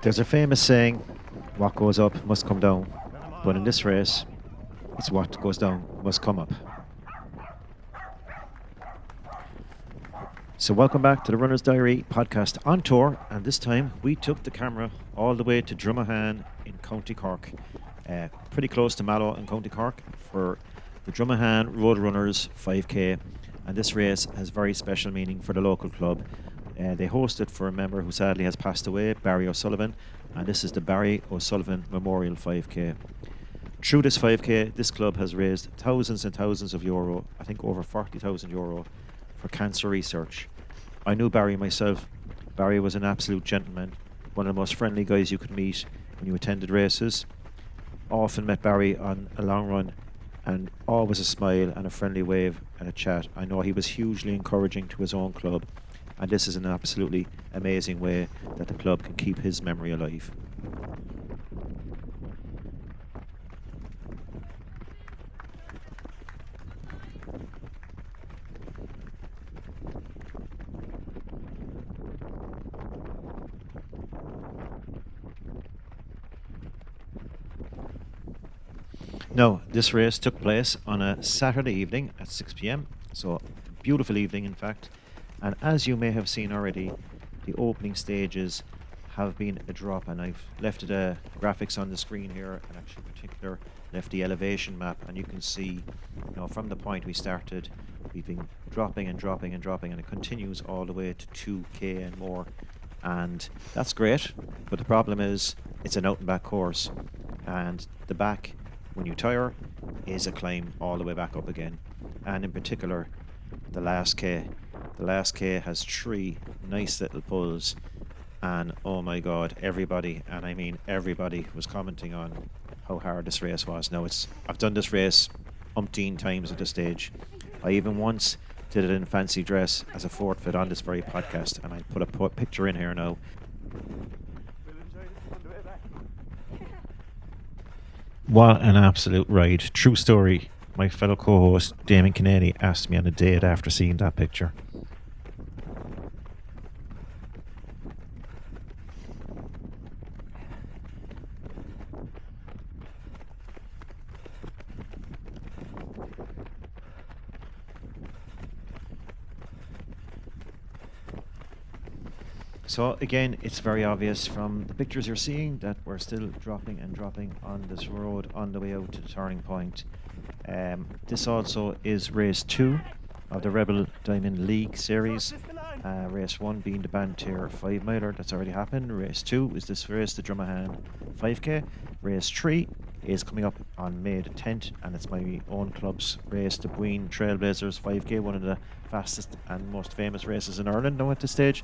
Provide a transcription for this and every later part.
There's a famous saying, what goes up must come down. But in this race, it's what goes down must come up. So welcome back to the Runner's Diary podcast on tour, and this time we took the camera all the way to Dromahane in County Cork, pretty close to Mallow in County Cork, for the Dromahane Road Runners 5K, and this race has very special meaning for the local club. They host it for a member who sadly has passed away, Barry O'Sullivan, and this is the Barry O'Sullivan Memorial 5K. Through this 5K, this club has raised thousands and thousands of euro, I think over 40,000 euro, for cancer research. I knew Barry myself. Barry was an absolute gentleman, one of the most friendly guys you could meet when you attended races. Often met Barry on a long run, and always a smile and a friendly wave and a chat. I know he was hugely encouraging to his own club, and this is an absolutely amazing way that the club can keep his memory alive. Now, this race took place on a Saturday evening at 6 p.m, so beautiful evening in fact. And as you may have seen already, the opening stages have been a drop, and I've left the graphics on the screen here, and actually in particular left the elevation map, and you can see, from the point we started, we've been dropping and dropping and dropping, and it continues all the way to 2k and more, and that's great. But the problem is it's an out and back course, and the back, when you tire, is a climb all the way back up again. And in particular, the last K has 3 nice little pulls, and oh my god, everybody, and I mean everybody, was commenting on how hard this race was. Now, I've done this race umpteen times at this stage. I even once did it in fancy dress as a forfeit on this very podcast, and I put a picture in here now. What an absolute ride. True story. My fellow co-host Damon Kennedy asked me on a date after seeing that picture. So again, it's very obvious from the pictures you're seeing that we're still dropping and dropping on this road on the way out to the turning point. This also is race 2 of the Rebel Diamond League series. Race 1 being the Bantier 5 miler, that's already happened. Race 2 is this race, the Dromahane 5k. Race 3 is coming up on May the 10th, and it's my own club's race, the Buin Trailblazers 5k, one of the fastest and most famous races in Ireland now at this stage.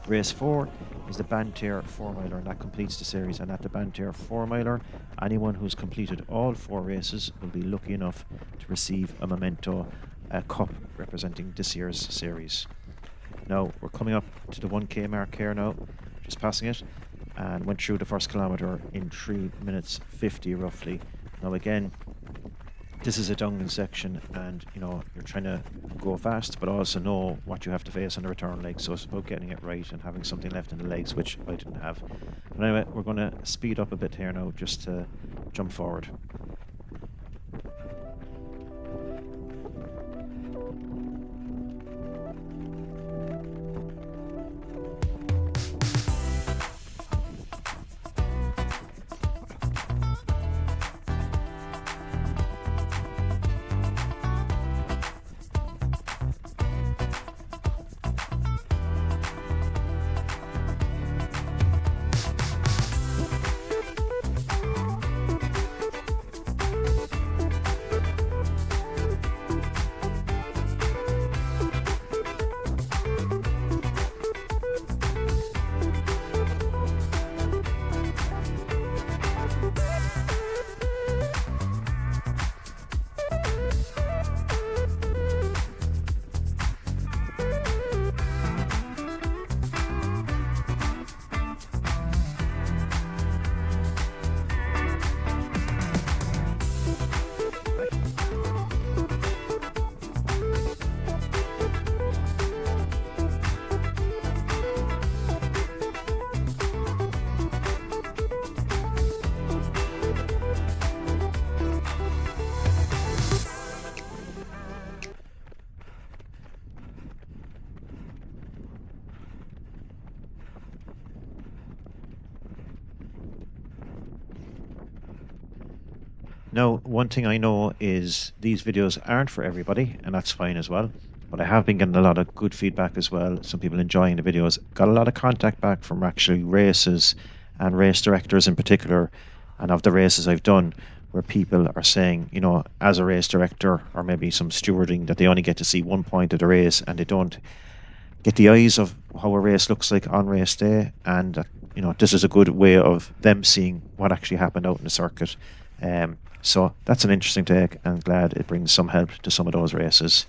Race 4 is the Bantier 4 miler, and that completes the series. And at the Bantier 4 miler, anyone who's completed all 4 races will be lucky enough to receive a memento, a cup representing this year's series. Now, we're coming up to the 1k mark here now, just passing it, and went through the first kilometre in 3 minutes 50 roughly. Now again, this is a downhill section, and you're trying to go fast but also know what you have to face on the return leg, so it's about getting it right and having something left in the legs, which I didn't have. But anyway, we're going to speed up a bit here now just to jump forward. Now, one thing I know is these videos aren't for everybody, and that's fine as well. But I have been getting a lot of good feedback as well. Some people enjoying the videos. Got a lot of contact back from actually races and race directors in particular, and of the races I've done, where people are saying, as a race director or maybe some stewarding, that they only get to see one point of the race and they don't get the eyes of how a race looks like on race day, and this is a good way of them seeing what actually happened out in the circuit. So that's an interesting take, and glad it brings some help to some of those races.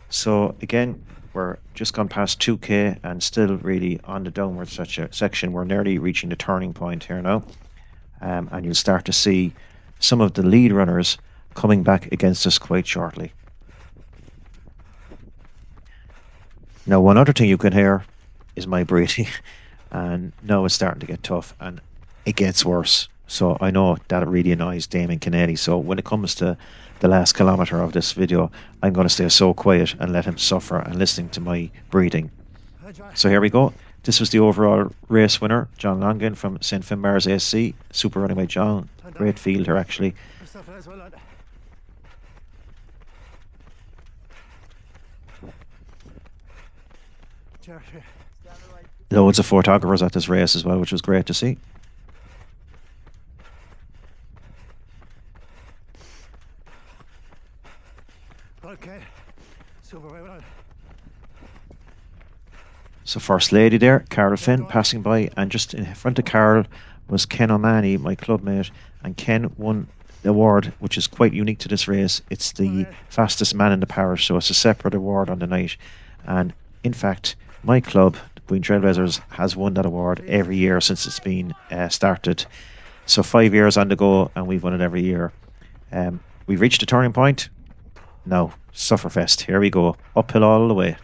So again, we're just gone past 2k and still really on the downward section. We're nearly reaching the turning point here now, and you'll start to see some of the lead runners coming back against us quite shortly. Now, one other thing you can hear is my breathing, and now it's starting to get tough, and it gets worse. So I know that really annoys Damon Kennedy. So when it comes to the last kilometre of this video, I'm going to stay so quiet and let him suffer and listening to my breathing. So here we go. This was the overall race winner, John Longin from St. Finbarr's AC. Super running by John. Great field here, actually. Loads of photographers at this race as well, which was great to see. Okay. Super well. So First Lady there, Carol Finn passing by, and just in front of Carol was Ken O'Mahony, my clubmate, and Ken won the award, which is quite unique to this race. It's the fastest man in the parish, so it's a separate award on the night. And in fact, my club, the Queen Trailblazers, has won that award every year since it's been started. So 5 years on the go, and we've won it every year. We've reached the turning point. Now, Sufferfest. Here we go. Uphill all the way.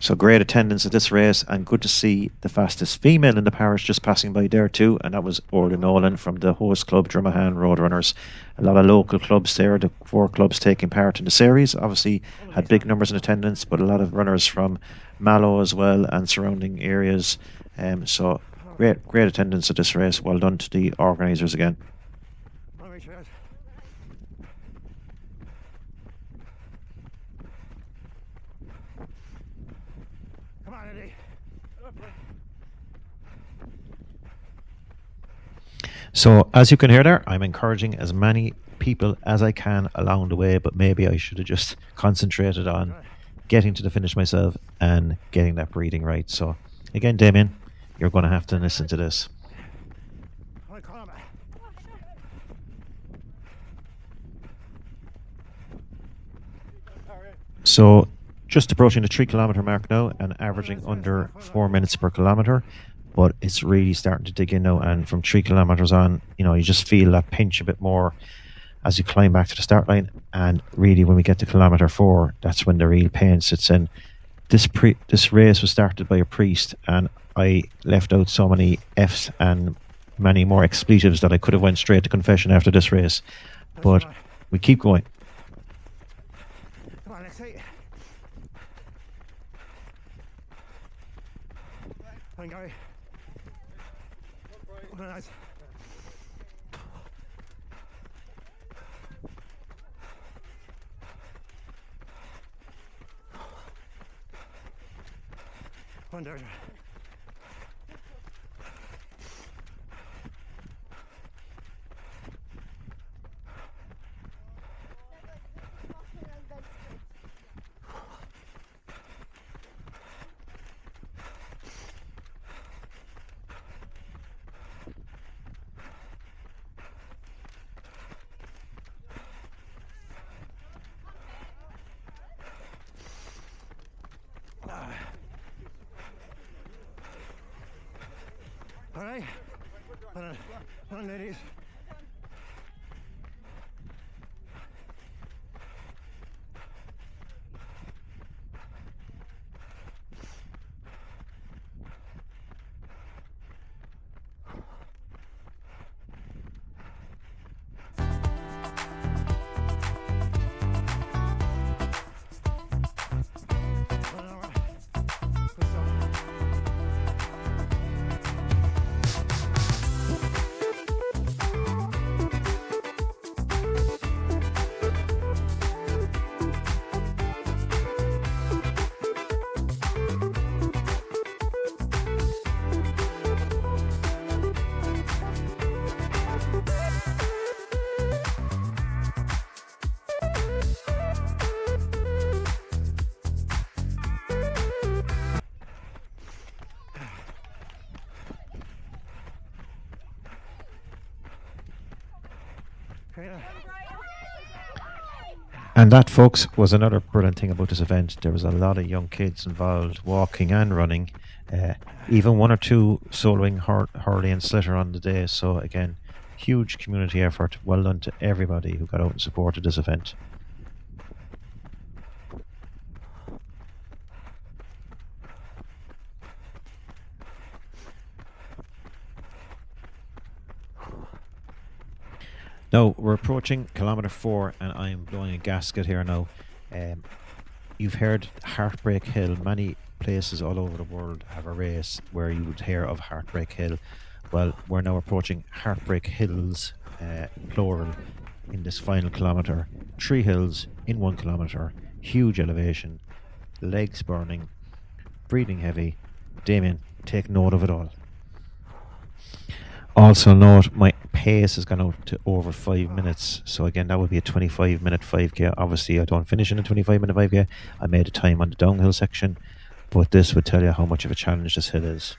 So great attendance at this race, and good to see the fastest female in the parish just passing by there too, and that was Orla Nolan from the host club Dromahane Roadrunners. A lot of local clubs there, the 4 clubs taking part in the series, obviously had big numbers in attendance, but a lot of runners from Mallow as well and surrounding areas. So great attendance at this race. Well done to the organisers again. So as you can hear there, I'm encouraging as many people as I can along the way, but maybe I should have just concentrated on getting to the finish myself and getting that breathing right. So again, Damien, you're going to have to listen to this. So just approaching the 3 kilometre mark now and averaging under 4 minutes per kilometre. But it's really starting to dig in now, and from 3 kilometres on, you just feel that pinch a bit more as you climb back to the start line. And really, when we get to kilometre 4, that's when the real pain sits in. This race was started by a priest, and I left out so many F's and many more expletives that I could have went straight to confession after this race. But we keep going. Come on, let's see. Come on, Gary. Nice. Wonder. All right, hold on, ladies. And that, folks, was another brilliant thing about this event. There was a lot of young kids involved, walking and running. Even one or two soloing hurley and slitter on the day. So again, huge community effort. Well done to everybody who got out and supported this event. Now, we're approaching kilometre 4 and I'm blowing a gasket here now. You've heard Heartbreak Hill. Many places all over the world have a race where you would hear of Heartbreak Hill. Well, we're now approaching Heartbreak Hills, plural, in this final kilometre. 3 hills in 1 kilometre, huge elevation, legs burning, breathing heavy. Damien, take note of it all. Also note, my pace has gone out to over 5 minutes. So again, that would be a 25-minute 5k. Obviously, I don't finish in a 25-minute 5k. I made a time on the downhill section. But this would tell you how much of a challenge this hill is.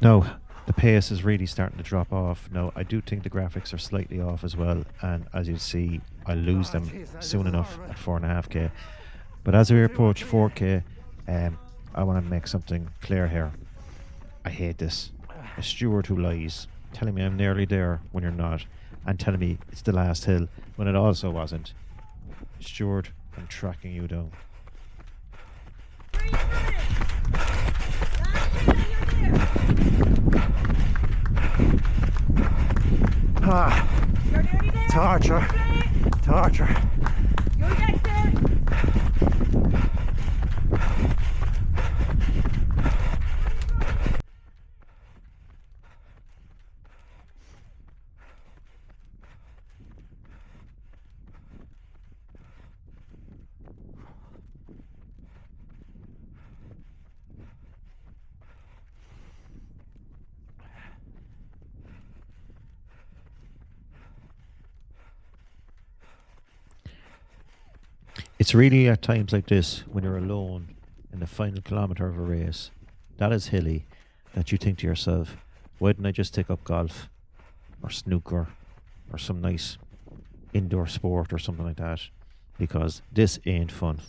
Now, the pace is really starting to drop off. Now, I do think the graphics are slightly off as well, and as you see, I'll lose them soon enough at 4.5k. But as we approach 4k, I want to make something clear here. I hate this. A steward who lies, telling me I'm nearly there when you're not, and telling me it's the last hill when it also wasn't. Steward, I'm tracking you down. Torture. You'll get there. It's really at times like this, when you're alone in the final kilometre of a race, that is hilly, that you think to yourself, why didn't I just take up golf or snooker or some nice indoor sport or something like that? Because this ain't fun.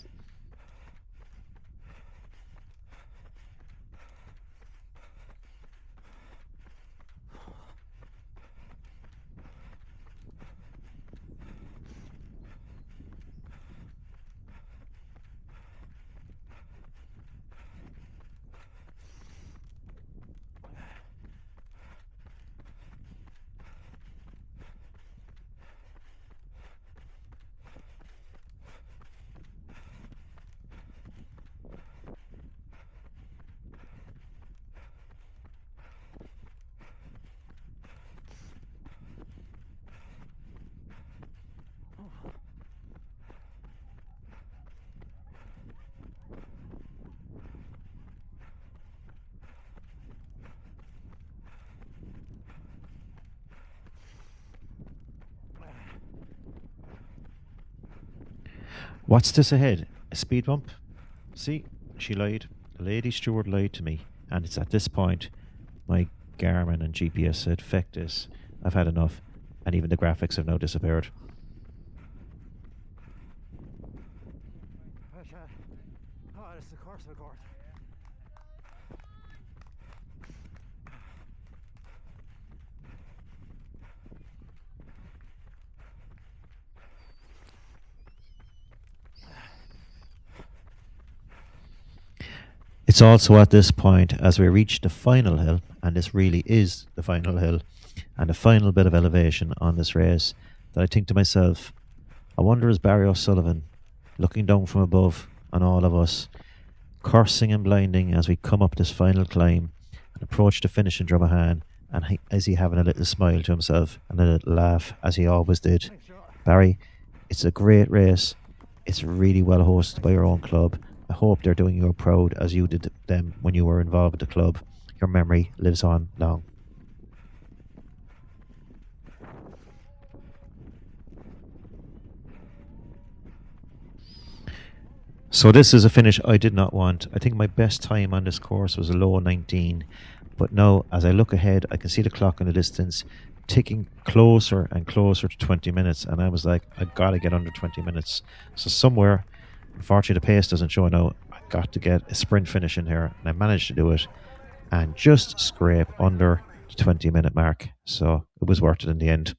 What's this ahead? A speed bump? See, she lied. The lady steward lied to me. And it's at this point my Garmin and GPS said, feck this, I've had enough. And even the graphics have now disappeared. Oh, this is the course of course. It's also at this point, as we reach the final hill, and this really is the final hill, and the final bit of elevation on this race, that I think to myself, I wonder is Barry O'Sullivan looking down from above on all of us, cursing and blinding as we come up this final climb and approach the finish in Dromahane, and is he having a little smile to himself and a little laugh, as he always did. Barry, it's a great race. It's really well hosted by your own club. I hope they're doing you proud as you did them when you were involved with the club. Your memory lives on long. So this is a finish I did not want. I think my best time on this course was a low 19. But now, as I look ahead, I can see the clock in the distance ticking closer and closer to 20 minutes. And I was like, I've got to get under 20 minutes. So somewhere, unfortunately, the pace doesn't show now. I got to get a sprint finish in here. And I managed to do it and just scrape under the 20-minute mark. So it was worth it in the end.